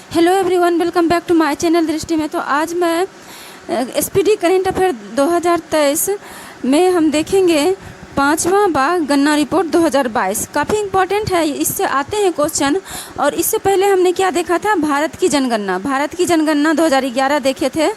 Hello everyone, welcome back to my channel Drishti में। तो आज मैं एसपीडी करेंट अफेयर 2023 में हम देखेंगे पाँचवा बाघ गन्ना रिपोर्ट 2022। काफ़ी इम्पॉर्टेंट है, इससे आते हैं क्वेश्चन। और इससे पहले हमने क्या देखा था, भारत की जनगणना 2011 देखे थे।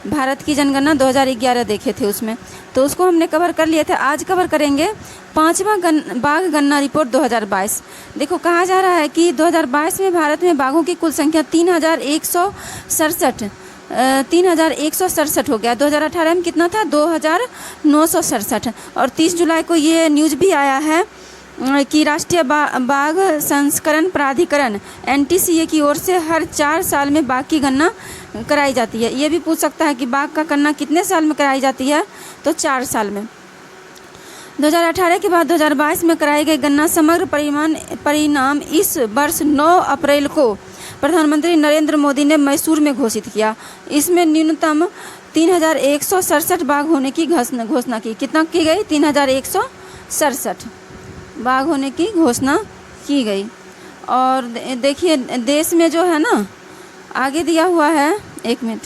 भारत की जनगणना 2011 देखे थे, उसमें तो उसको हमने कवर कर लिए थे। आज कवर करेंगे पाँचवा बाघ गन्ना रिपोर्ट 2022। देखो, कहा जा रहा है कि 2022 में भारत में बाघों की कुल संख्या 3,167 हो गया। 2018 में कितना था, 2,967। और 30 जुलाई को ये न्यूज़ भी आया है कि राष्ट्रीय बाघ संस्करण प्राधिकरण NTCA की ओर से हर 4 साल में बाघ की गणना कराई जाती है। ये भी पूछ सकता है कि बाघ का गणना कितने साल में कराई जाती है, तो 4 साल में। 2018 के बाद 2022 में कराई गई गणना समग्र परिणाम इस वर्ष 9 अप्रैल को प्रधानमंत्री नरेंद्र मोदी ने मैसूर में घोषित किया। इसमें न्यूनतम 3,167 बाघ होने की घोषणा की। कितना की गई, 3,167 बाघ होने की घोषणा की गई। और देखिए, देश में जो है ना, आगे दिया हुआ है, एक मिनट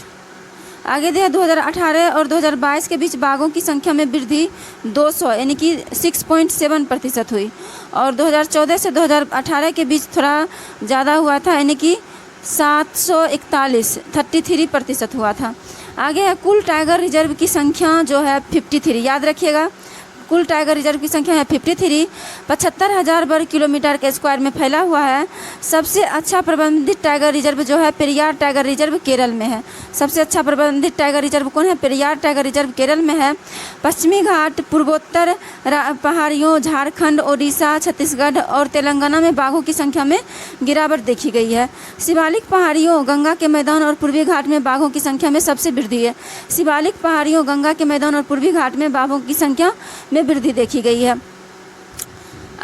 आगे दिया, 2018 और 2022 के बीच बाघों की संख्या में वृद्धि 200 यानी कि 6.7% हुई। और 2014 से 2018 के बीच थोड़ा ज़्यादा हुआ था, यानी कि 33% हुआ था। आगे है कुल टाइगर रिजर्व की संख्या जो है 53। याद रखिएगा, कुल टाइगर रिजर्व की संख्या है 53। 75,000 वर्ग किलोमीटर के स्क्वायर में फैला हुआ है। सबसे अच्छा प्रबंधित टाइगर रिजर्व जो है पेरियार टाइगर रिजर्व केरल में है। सबसे अच्छा प्रबंधित टाइगर रिजर्व कौन है, पेरियार टाइगर रिजर्व केरल में है। पश्चिमी घाट, पूर्वोत्तर पहाड़ियों, झारखंड, ओडिशा, छत्तीसगढ़ और तेलंगाना में बाघों की संख्या में गिरावट देखी गई है। शिवालिक पहाड़ियों, गंगा के मैदान और पूर्वी घाट में बाघों की संख्या में सबसे वृद्धि है। शिवालिक पहाड़ियों, गंगा के मैदान और पूर्वी घाट में बाघों की संख्या में वृद्धि देखी गई है।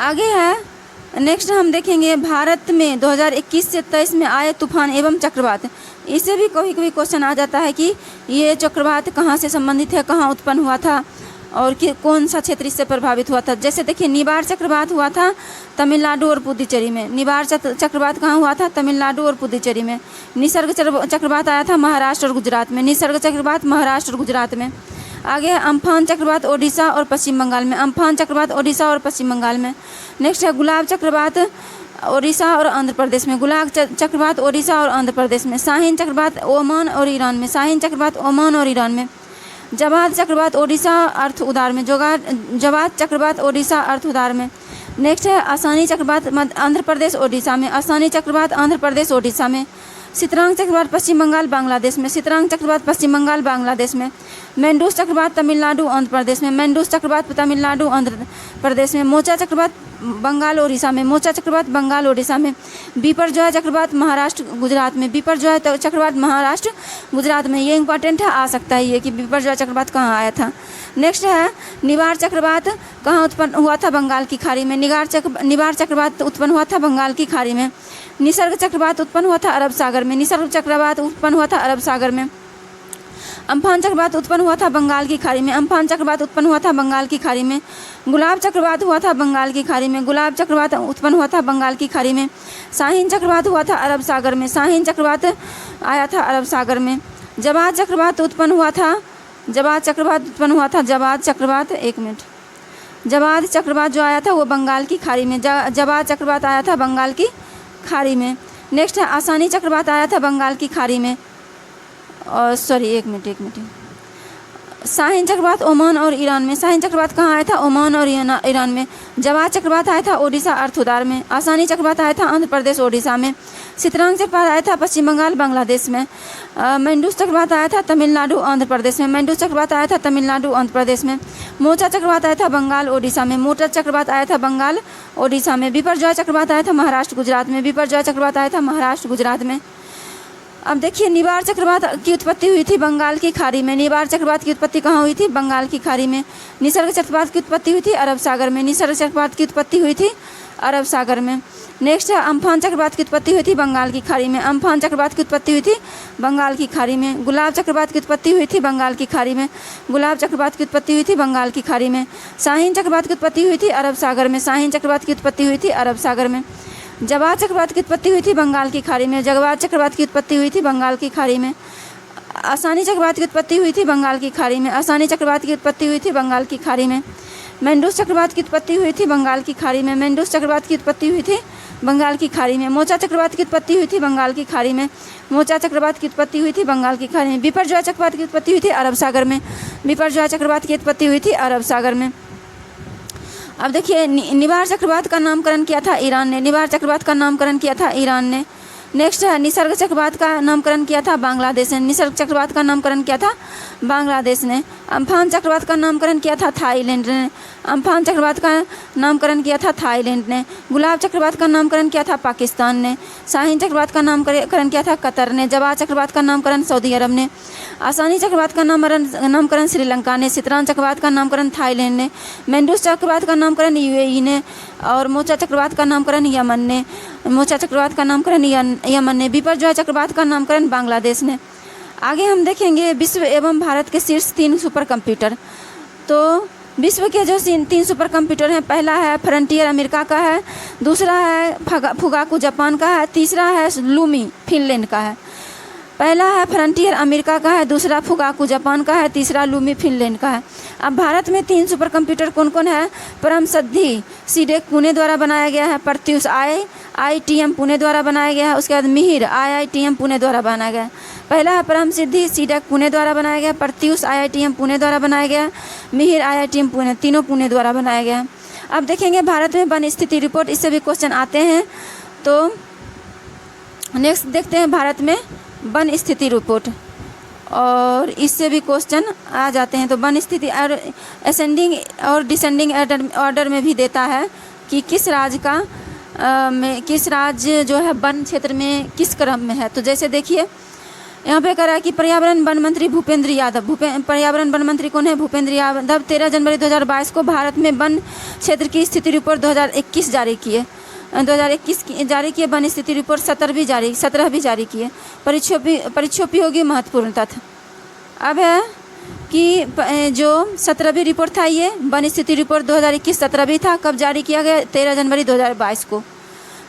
आगे है, नेक्स्ट हम देखेंगे भारत में 2021 से 23 में आए तूफान एवं चक्रवात। इससे भी कभी कभी क्वेश्चन आ जाता है कि ये चक्रवात कहाँ से संबंधित है, कहाँ उत्पन्न हुआ था और कि कौन सा क्षेत्र इससे प्रभावित हुआ था। जैसे देखिए, निवार चक्रवात हुआ था तमिलनाडु और पुडुचेरी में। निवार चक्रवात कहाँ हुआ था, तमिलनाडु और पुडुचेरी में। निसर्ग चक्रवात आया था महाराष्ट्र और गुजरात में। निसर्ग चक्रवात महाराष्ट्र और गुजरात में। आगे अम्फान चक्रवात ओडिशा और पश्चिम बंगाल में। अम्फान चक्रवात ओडिशा और पश्चिम बंगाल में। नेक्स्ट है गुलाब चक्रवात ओडिशा और आंध्र प्रदेश में। गुलाब चक्रवात ओडिशा और आंध्र प्रदेश में। शाहीन चक्रवात ओमान और ईरान में। शाहीन चक्रवात ओमान और ईरान में। जवाद चक्रवात ओडिशा अर्थ उदार में। जवाद चक्रवात ओडिशा अर्थ उदार में। नेक्स्ट है आसानी चक्रवात आंध्र प्रदेश ओडिशा में। आसानी चक्रवात आंध्र प्रदेश ओडिशा में। सितरांग चक्रवात पश्चिम बंगाल बांग्लादेश में। सितरांग चक्रवात पश्चिम बंगाल बांग्लादेश में। मेंडूस चक्रवात तमिलनाडु आंध्र प्रदेश में। मेंडूस चक्रवात तमिलनाडु आंध्र प्रदेश में। मोचा चक्रवात बंगाल ओडिशा में। मोचा चक्रवात बंगाल ओडिशा में। बिपरजॉय चक्रवात महाराष्ट्र गुजरात में। बिपरजॉय चक्रवात महाराष्ट्र गुजरात में। ये इंपॉर्टेंट है, आ सकता है ये कि बिपरजॉय चक्रवात कहाँ आया था। नेक्स्ट है निवार चक्रवात कहाँ उत्पन्न हुआ था, बंगाल की खाड़ी में। निवार चक्रवात उत्पन्न हुआ था बंगाल की खाड़ी में। निसर्ग चक्रवात उत्पन्न हुआ था अरब सागर में। निसर्ग चक्रवात उत्पन्न हुआ था अरब सागर में। अम्फान चक्रवात उत्पन्न हुआ था बंगाल की खाड़ी में। अम्फान चक्रवात उत्पन्न हुआ था बंगाल की खाड़ी में। गुलाब चक्रवात हुआ था बंगाल की खाड़ी में। गुलाब चक्रवात उत्पन्न हुआ था बंगाल की खाड़ी में। शाहीन चक्रवात हुआ था अरब सागर में। शाहीन चक्रवात आया था अरब सागर में। जवाद चक्रवात उत्पन्न हुआ था जवाद चक्रवात एक मिनट जवाद चक्रवात जो आया था वो बंगाल की खाड़ी में। जवाद चक्रवात आया था बंगाल की खाड़ी में। नेक्स्ट है आसानी चक्रवात आया था बंगाल की खाड़ी में। और एक मिनट शाहीन चक्रवात ओमान और ईरान में। शाहीन चक्रवात कहाँ आया था, ओमान और ईरान में। जवाद चक्रवात आया था ओडिशा अर्थ उदार में। आसानी चक्रवात आया था आंध्र प्रदेश ओडिशा में। सितरांग चक्रवात आया था पश्चिम बंगाल बांग्लादेश में। मेंडूस चक्रवात आया था तमिलनाडु आंध्र प्रदेश में। मेंडूस चक्रवात आया था तमिलनाडु आंध्र प्रदेश में। मोचा चक्रवात आया था बंगाल ओडिशा में। मोचा चक्रवात आया था बंगाल ओडिशा में। बिपरजॉय चक्रवात आया था महाराष्ट्र गुजरात में। बिपरजॉय चक्रवात आया था महाराष्ट्र गुजरात में। अब देखिए, निवार चक्रवात की उत्पत्ति हुई थी बंगाल की खाड़ी में। निवार चक्रवात की उत्पत्ति कहाँ हुई थी, बंगाल की खाड़ी में। निसर्ग चक्रवात की उत्पत्ति हुई थी अरब सागर में। निसर्ग चक्रवात की उत्पत्ति हुई थी अरब सागर में। नेक्स्ट है अम्फान चक्रवात की उत्पत्ति हुई थी बंगाल की खाड़ी में। अम्फान चक्रवात की उत्पत्ति हुई थी बंगाल की खाड़ी में। गुलाब चक्रवात की उत्पत्ति हुई थी बंगाल की खाड़ी में। गुलाब चक्रवात की उत्पत्ति हुई थी बंगाल की खाड़ी में। शाहीन चक्रवात की उत्पत्ति हुई थी अरब सागर में। शाहीन चक्रवात की उत्पत्ति हुई थी अरब सागर में। जवाब चक्रवात की उत्पत्ति हुई थी बंगाल की खाड़ी में। जवाब चक्रवात की उत्पत्ति हुई थी बंगाल की खाड़ी में। आसानी चक्रवात की उत्पत्ति हुई थी बंगाल की खाड़ी में। आसानी चक्रवात की उत्पत्ति हुई थी बंगाल की खाड़ी में। मेंडूस चक्रवात की उत्पत्ति हुई थी बंगाल की खाड़ी में। मेंडूस चक्रवात की उत्पत्ति हुई थी बंगाल की खाड़ी में। मोचा चक्रवात की उत्पत्ति हुई थी बंगाल की खाड़ी में। मोचा चक्रवात की उत्पत्ति हुई थी बंगाल की खाड़ी में। बिपरजॉय चक्रवात की उत्पत्ति हुई थी अरब सागर में। बिपरजॉय चक्रवात की उत्पत्ति हुई थी अरब सागर में। अब देखिए, निवार चक्रवात का नामकरण किया था ईरान ने। निवार चक्रवात का नामकरण किया था ईरान ने। नेक्स्ट है, निसर्ग चक्रवात का नामकरण किया था बांग्लादेश ने। निसर्ग चक्रवात का नामकरण किया था बांग्लादेश ने। अम्फान चक्रवात का नामकरण किया था थाईलैंड ने। अम्फान चक्रवात का नामकरण किया था थाईलैंड ने। गुलाब चक्रवात का नामकरण किया था पाकिस्तान ने। शाहीन चक्रवात का नामकरण किया था कतर ने। जवाब चक्रवात का नामकरण सऊदी अरब ने। आसानी चक्रवात का नामकरण श्रीलंका ने। सितरान चक्रवात का नामकरण थाईलैंड ने। मेंडूस चक्रवात का नामकरण यूएई ने। और मोचा चक्रवात का नामकरण यमन ने। मोचा चक्रवात का नामकरण यमन ने। बिपरजॉय चक्रवात का नामकरण बांग्लादेश ने। आगे हम देखेंगे विश्व एवं भारत के शीर्ष 3 सुपर कंप्यूटर। तो विश्व के जो 3 सुपर कंप्यूटर हैं, पहला है फ्रंटियर अमेरिका का है, दूसरा है फुगाकू जापान का है, तीसरा है लूमी फिनलैंड का है। पहला है फ्रंटियर अमेरिका का है, दूसरा फुगाकू जापान का है, तीसरा लूमी फिनलैंड का है। अब भारत में 3 सुपर कंप्यूटर कौन कौन है? परम सिद्धि सीडेक पुणे द्वारा बनाया गया है। प्रत्यूष IITM पुणे द्वारा बनाया गया है। उसके बाद मिहिर IITM पुणे द्वारा बनाया गया है। पहला है परम सिद्धि सीडेक पुणे द्वारा बनाया गया, प्रत्यूष IITM पुणे द्वारा बनाया गया, मिहिर IITM पुणे, तीनों पुणे द्वारा बनाया गया है। अब देखेंगे भारत में वन स्थिति रिपोर्ट, इससे भी क्वेश्चन आते हैं। तो नेक्स्ट देखते हैं भारत में वन स्थिति रिपोर्ट, और इससे भी क्वेश्चन आ जाते हैं। तो वन स्थिति और असेंडिंग और डिसेंडिंग ऑर्डर में भी देता है कि किस राज्य जो है वन क्षेत्र में किस क्रम में है। तो जैसे देखिए यहाँ पे कह रहा है कि पर्यावरण वन मंत्री भूपेंद्र यादव। पर्यावरण वन मंत्री कौन है? भूपेंद्र यादव 13 जनवरी 2022 को भारत में वन क्षेत्र की स्थिति रिपोर्ट 2021 जारी किए। 2021 जारी किए वन स्थिति रिपोर्ट। 17 भी जारी किए। परीक्षोपयोगी महत्वपूर्ण तथ्य अब है कि जो 17वीं रिपोर्ट था, ये वन स्थिति रिपोर्ट 2021 17वीं था। कब जारी किया गया? 13 जनवरी 2022 को।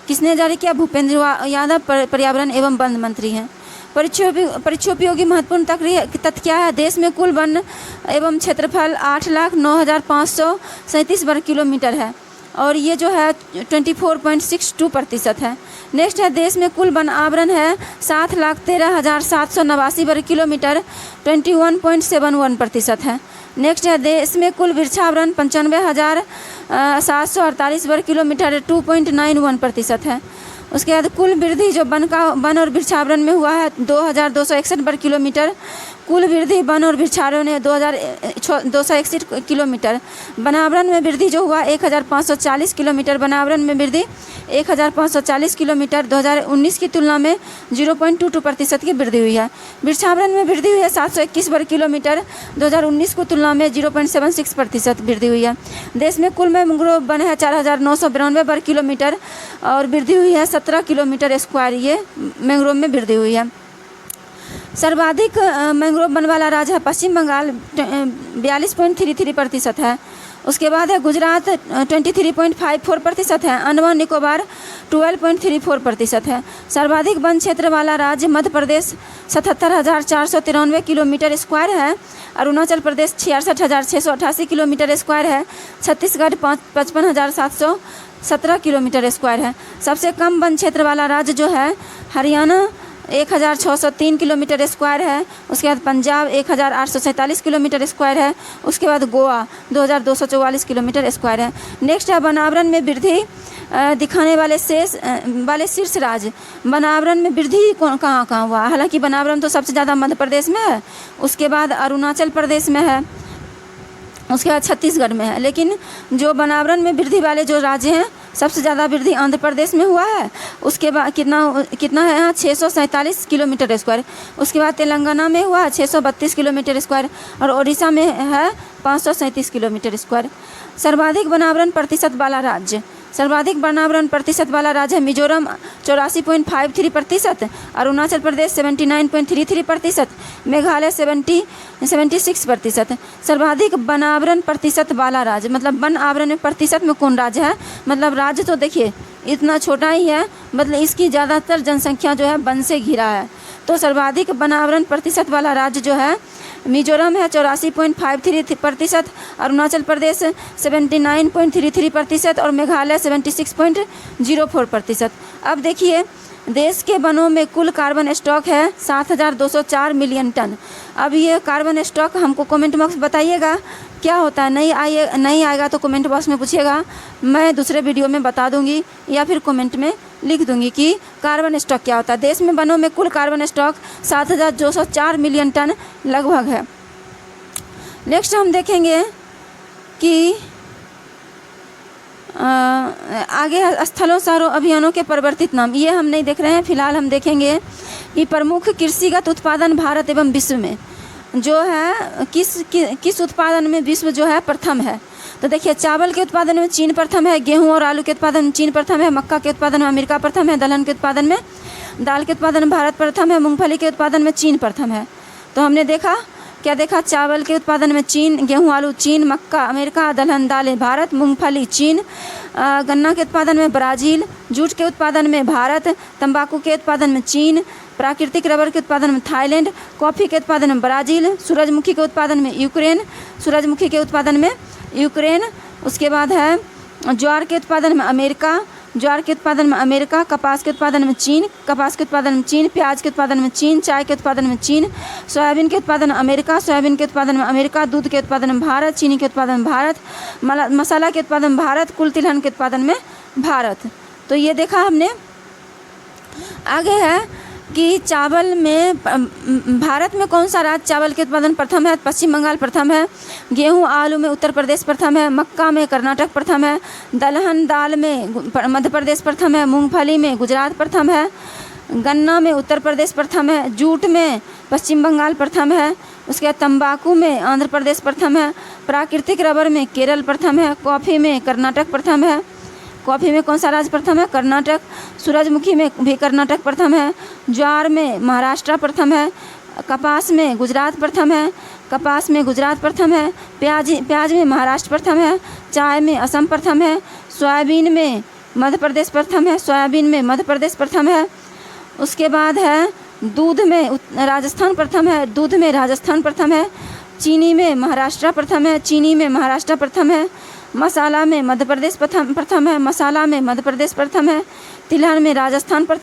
किसने जारी किया? भूपेंद्र यादव पर्यावरण एवं वन मंत्री हैं। परीक्षोपयोगी महत्वपूर्ण तथ्य क्या है? देश में कुल वन एवं क्षेत्रफल 8,09,537 वर्ग किलोमीटर है, और ये जो है 24.62% है। नेक्स्ट है, देश में कुल वन आवरण है 7,13,789 वर्ग किलोमीटर, 21.71% है। नेक्स्ट है, देश में कुल वृक्षावरण 95,748 वर्ग किलोमीटर, 2.91% है। उसके बाद कुल वृद्धि जो वन और वृक्षावरण में हुआ है 2,261 वर्ग किलोमीटर। कुल वृद्धि वन और वृक्षावरण है 2,261 किलोमीटर। वनावरण में वृद्धि जो हुआ 1,540 किलोमीटर। वनावरण में वृद्धि 1,540 किलोमीटर 2019 की तुलना में 0.22% की वृद्धि हुई है। वृक्षावरण में वृद्धि हुई है 721 वर्ग किलोमीटर 2019 की तुलना में 0.76% वृद्धि हुई है। देश में कुल मैंग्रोव वन है 4,992 वर्ग किलोमीटर, और वृद्धि हुई है 17 किलोमीटर स्क्वायर, ये मैंग्रोव में वृद्धि हुई है। सर्वाधिक मैंग्रोव वन वाला राज्य है पश्चिम बंगाल, 42.33% है। उसके बाद है गुजरात 23.54% है। अंडमान निकोबार 12.34% है। सर्वाधिक वन क्षेत्र वाला राज्य मध्य प्रदेश 77,493 किलोमीटर स्क्वायर है। अरुणाचल प्रदेश 66,688 किलोमीटर स्क्वायर है। छत्तीसगढ़ 55,717 किलोमीटर स्क्वायर है। सबसे कम वन क्षेत्र वाला राज्य जो है हरियाणा 1,603 किलोमीटर स्क्वायर है। उसके बाद पंजाब 1,847 किलोमीटर स्क्वायर है। उसके बाद गोवा 2,244 किलोमीटर स्क्वायर है। नेक्स्ट है वनावरण में वृद्धि दिखाने वाले शीर्ष राज्य। वनावरण में वृद्धि कहाँ कहाँ हुआ? हालांकि वनावरण तो सबसे ज़्यादा मध्य प्रदेश में है, उसके बाद अरुणाचल प्रदेश में है, उसके बाद छत्तीसगढ़ में है। लेकिन जो वनावरण में वृद्धि वाले जो राज्य हैं सबसे ज़्यादा वृद्धि आंध्र प्रदेश में हुआ है। उसके बाद कितना है यहाँ 647 किलोमीटर स्क्वायर। उसके बाद तेलंगाना में हुआ 632 किलोमीटर स्क्वायर, और ओडिशा में है 537 किलोमीटर स्क्वायर। सर्वाधिक वनावरण प्रतिशत वाला राज्य सर्वाधिक वनावरण प्रतिशत वाला राज्य है मिजोरम 84.53%, अरुणाचल प्रदेश 79.33%, मेघालय 76%। सर्वाधिक वनावरण प्रतिशत वाला राज्य मतलब वन आवरण में प्रतिशत में कौन राज्य है, मतलब राज्य तो देखिए इतना छोटा ही है, मतलब इसकी ज़्यादातर जनसंख्या जो है वन से घिरा है। तो सर्वाधिक वनावरण प्रतिशत वाला राज्य जो है मिजोरम है 84.53%, अरुणाचल प्रदेश 79.33% और मेघालय 76.04%। अब देखिए देश के वनों में कुल कार्बन स्टॉक है 7,204 मिलियन टन। अब ये कार्बन स्टॉक हमको कमेंट बॉक्स बताइएगा क्या होता है, नहीं आएगा तो कमेंट बॉक्स में पूछिएगा, मैं दूसरे वीडियो में बता दूंगी या फिर कमेंट में लिख दूंगी कि कार्बन स्टॉक क्या होता है। देश में वनों में कुल कार्बन स्टॉक 7,204 मिलियन टन लगभग है। नेक्स्ट हम देखेंगे कि आगे स्थलों शहरों अभियानों के परिवर्तित नाम, ये हम नहीं देख रहे हैं, फिलहाल हम देखेंगे कि प्रमुख कृषिगत उत्पादन भारत एवं विश्व में जो है किस उत्पादन में विश्व जो है प्रथम है। तो देखिए चावल के उत्पादन में चीन प्रथम है, गेहूं और आलू के उत्पादन में चीन प्रथम है, मक्का के उत्पादन में अमेरिका प्रथम है, दलहन के उत्पादन में दाल के उत्पादन में भारत प्रथम है, मूंगफली के उत्पादन में चीन प्रथम है। तो हमने देखा क्या देखा, चावल के उत्पादन में चीन, गेहूं आलू चीन, मक्का अमेरिका, दलहन दालें भारत, मूंगफली चीन, गन्ना के उत्पादन में ब्राज़ील, जूट के उत्पादन में भारत, तंबाकू के उत्पादन में चीन, प्राकृतिक रबर के उत्पादन में थाईलैंड, कॉफ़ी के उत्पादन में ब्राज़ील, सूरजमुखी के उत्पादन में यूक्रेन, उसके बाद है ज्वार के उत्पादन में अमेरिका, कपास के उत्पादन में चीन, प्याज के उत्पादन में चीन, चाय के उत्पादन में चीन, सोयाबीन के उत्पादन में अमेरिका, दूध के उत्पादन में भारत, चीनी के उत्पादन में भारत, मसाला के उत्पादन में भारत, कुल तिलहन के उत्पादन में भारत। तो ये देखा हमने। आगे है कि चावल में भारत में कौन सा राज्य चावल के उत्पादन प्रथम है, पश्चिम बंगाल प्रथम है, गेहूं आलू में उत्तर प्रदेश प्रथम है, मक्का में कर्नाटक प्रथम है, दलहन दाल में मध्य प्रदेश प्रथम है, मूंगफली में गुजरात प्रथम है, गन्ना में उत्तर प्रदेश प्रथम है, जूट में पश्चिम बंगाल प्रथम है, उसके बाद तंबाकू में आंध्र प्रदेश प्रथम है, प्राकृतिक रबर में केरल प्रथम है, कॉफ़ी में कर्नाटक प्रथम है, कॉफ़ी में कौन सा राज्य प्रथम है, कर्नाटक, सूरजमुखी में भी कर्नाटक प्रथम है, ज्वार में महाराष्ट्र प्रथम है, कपास में गुजरात प्रथम है, प्याज में महाराष्ट्र प्रथम है, चाय में असम प्रथम है, सोयाबीन में मध्य प्रदेश प्रथम है, उसके बाद है दूध में राजस्थान प्रथम है, चीनी में महाराष्ट्र प्रथम है, मसाला में मध्य प्रदेश प्रथम है, तिलहन में राजस्थान प्रथम